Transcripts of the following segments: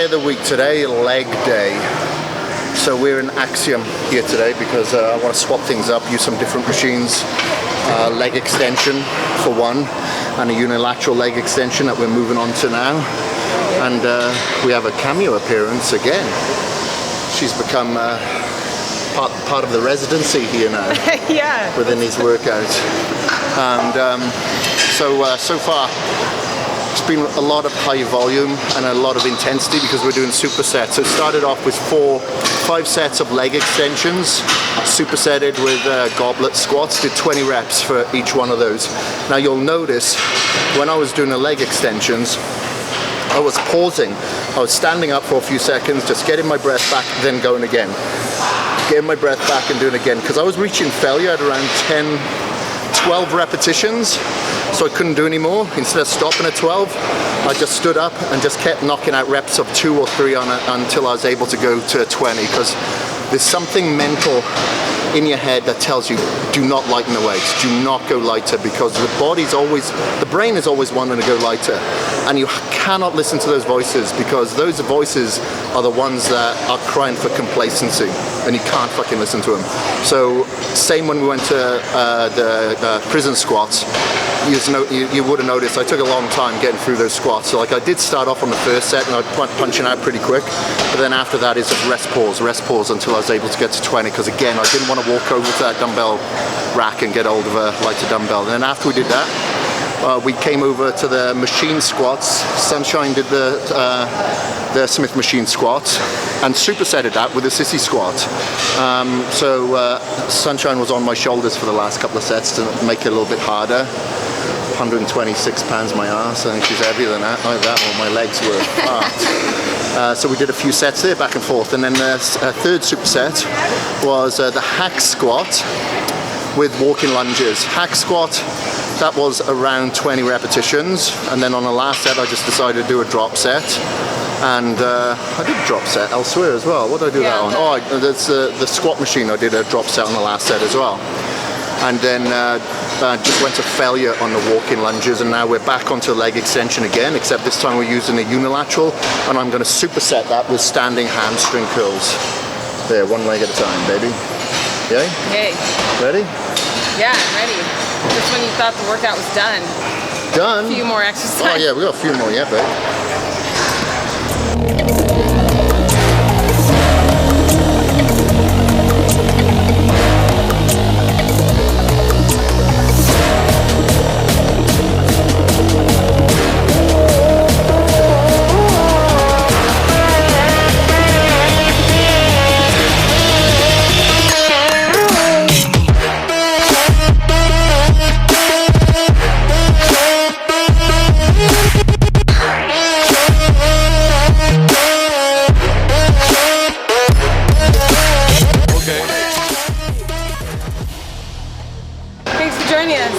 day of the week today, leg day. So we're in Axiom here today because I want to swap things up, use some different machines. Leg extension for one, and a unilateral leg extension that we're moving on to now. And we have a cameo appearance again. She's become part of the residency here now. Yeah. Within these workouts. And so far, it's been a lot of high volume and a lot of intensity because we're doing supersets. So it started off with 5 sets of leg extensions, supersetted with goblet squats, did 20 reps for each one of those. Now you'll notice when I was doing the leg extensions, I was pausing. I was standing up for a few seconds, just getting my breath back, then going again. Getting my breath back and doing it again. Because I was reaching failure at around 12 repetitions, so I couldn't do any more. Instead of stopping at 12, I just stood up and just kept knocking out reps of 2 or 3 on it until I was able to go to 20, because there's something mental in your head that tells you do not lighten the weights, do not go lighter, because the brain is always wanting to go lighter, and you cannot listen to those voices, because those voices are the ones that are crying for complacency, and you can't fucking listen to them. So same when we went to the prison squats. You would have noticed I took a long time getting through those squats. So like I did start off on the first set and I was punching out pretty quick, but then after that is just rest pause until I was able to get to 20, because again I didn't want to walk over to that dumbbell rack and get hold of a lighter dumbbell. And then after we did that, we came over to the machine squats. Sunshine did the Smith machine squats and supersetted that with a sissy squat. So Sunshine was on my shoulders for the last couple of sets to make it a little bit harder. 126 pounds my ass. I think she's heavier than that, like that, or my legs were hard. So we did a few sets there, back and forth. And then the third superset was the hack squat with walking lunges. Hack squat, that was around 20 repetitions. And then on the last set, I just decided to do a drop set. And I did a drop set elsewhere as well. What did I do that on? Oh, that's the squat machine. I did a drop set on the last set as well. And then just went to failure on the walking lunges, and now we're back onto leg extension again, except this time we're using a unilateral, and I'm going to superset that with standing hamstring curls. There, one leg at a time, baby. Yay? Yay. Ready? Yeah, I'm ready. Just when you thought the workout was done. Done? A few more exercises. Oh yeah, we got a few more, yeah, babe.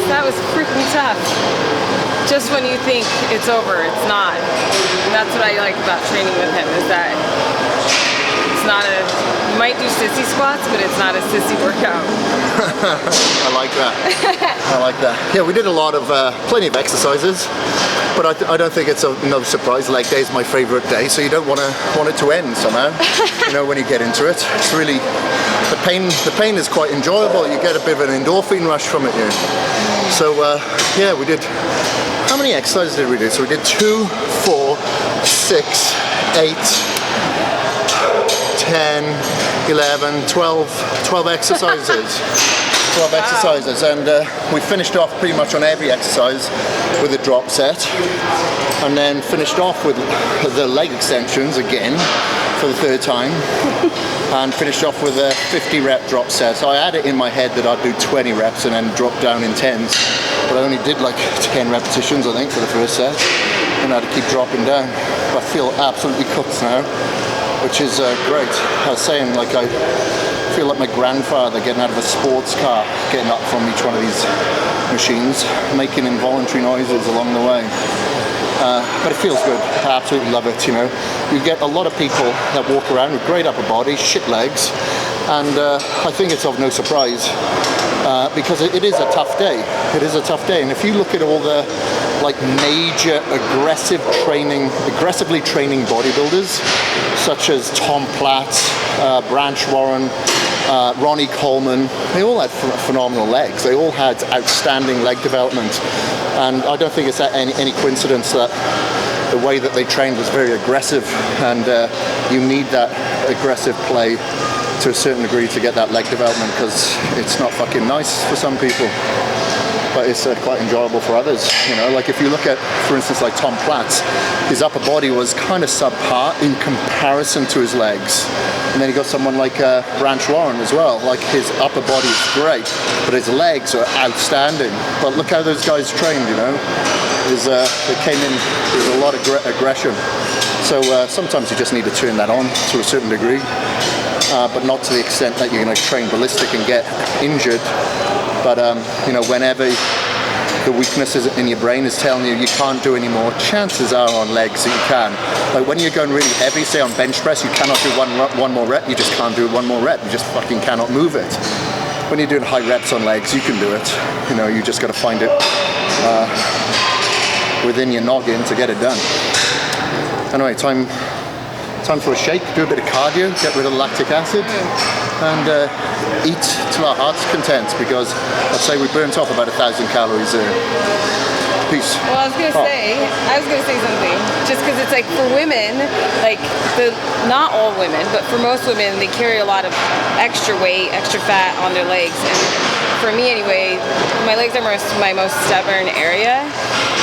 That was freaking tough. Just when you think it's over, it's not. And that's what I like about training with him, is that it's not you might do sissy squats, but it's not a sissy workout. I like that. I like that. Yeah, we did a lot of, plenty of exercises, but I don't think it's no surprise. Leg day is my favorite day, so you don't want it to end somehow. You know, when you get into it, it's really, the pain is quite enjoyable. You get a bit of an endorphin rush from it, you know. So yeah, we did, how many exercises did we do? So we did 2, 4, 6, 8, 10, 11, 12 exercises. 12 exercises, and we finished off pretty much on every exercise with a drop set, and then finished off with the leg extensions again for the 3rd time, and finished off with a 50 rep drop set. So I had it in my head that I'd do 20 reps and then drop down in 10s, but I only did like 10 repetitions I think for the first set, and I had to keep dropping down. I feel absolutely cooked now, which is great. I was saying, like, I feel like my grandfather getting out of a sports car, getting up from each one of these machines, making involuntary noises along the way. But it feels good. I absolutely love it, you know. You get a lot of people that walk around with great upper body, shit legs, and I think it's of no surprise because it is a tough day. It is a tough day, and if you look at all the like major aggressively training bodybuilders, such as Tom Platt, Branch Warren, Ronnie Coleman. They all had phenomenal legs. They all had outstanding leg development, and I don't think it's any coincidence that the way that they trained was very aggressive, and you need that aggressive play to a certain degree to get that leg development, because it's not fucking nice for some people, but it's quite enjoyable for others. You know, like if you look at, for instance, like Tom Platt, his upper body was kind of subpar in comparison to his legs. And then you got someone like Branch Warren as well. Like his upper body is great, but his legs are outstanding. But look how those guys trained, you know. They came in with a lot of aggression. So sometimes you just need to turn that on to a certain degree, but not to the extent that you're going to train ballistic and get injured. But you know, whenever the weaknesses in your brain is telling you can't do any more, chances are on legs that you can. Like when you're going really heavy, say on bench press, you cannot do one more rep. You just can't do one more rep. You just fucking cannot move it. When you're doing high reps on legs, you can do it. You know, you just got to find it within your noggin to get it done. Anyway, time for a shake. Do a bit of cardio, get rid of the lactic acid, and eat till our heart's content, because I'd say we burnt off about 1,000 calories there. Peace. Well, I was gonna say something. Just because it's like for women, like not all women, but for most women, they carry a lot of extra weight, extra fat on their legs. And for me anyway, my legs are my most stubborn area.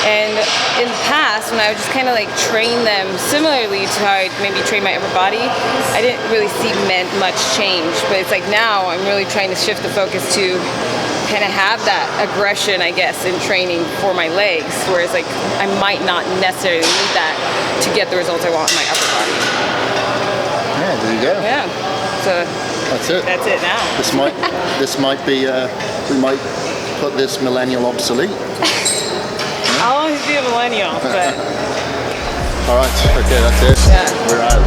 And in the past, when I would just kind of like train them similarly to how I maybe train my upper body, I didn't really see much change. But it's like now I'm really trying to shift the focus to kind of have that aggression, I guess, in training for my legs, whereas like I might not necessarily need that to get the results I want in my upper body. Yeah, there you go. Yeah. So that's it. That's it now. This might be. We might put this millennial obsolete. I'll always be a millennial, but. All right. Okay, that's it. Yeah. We're out.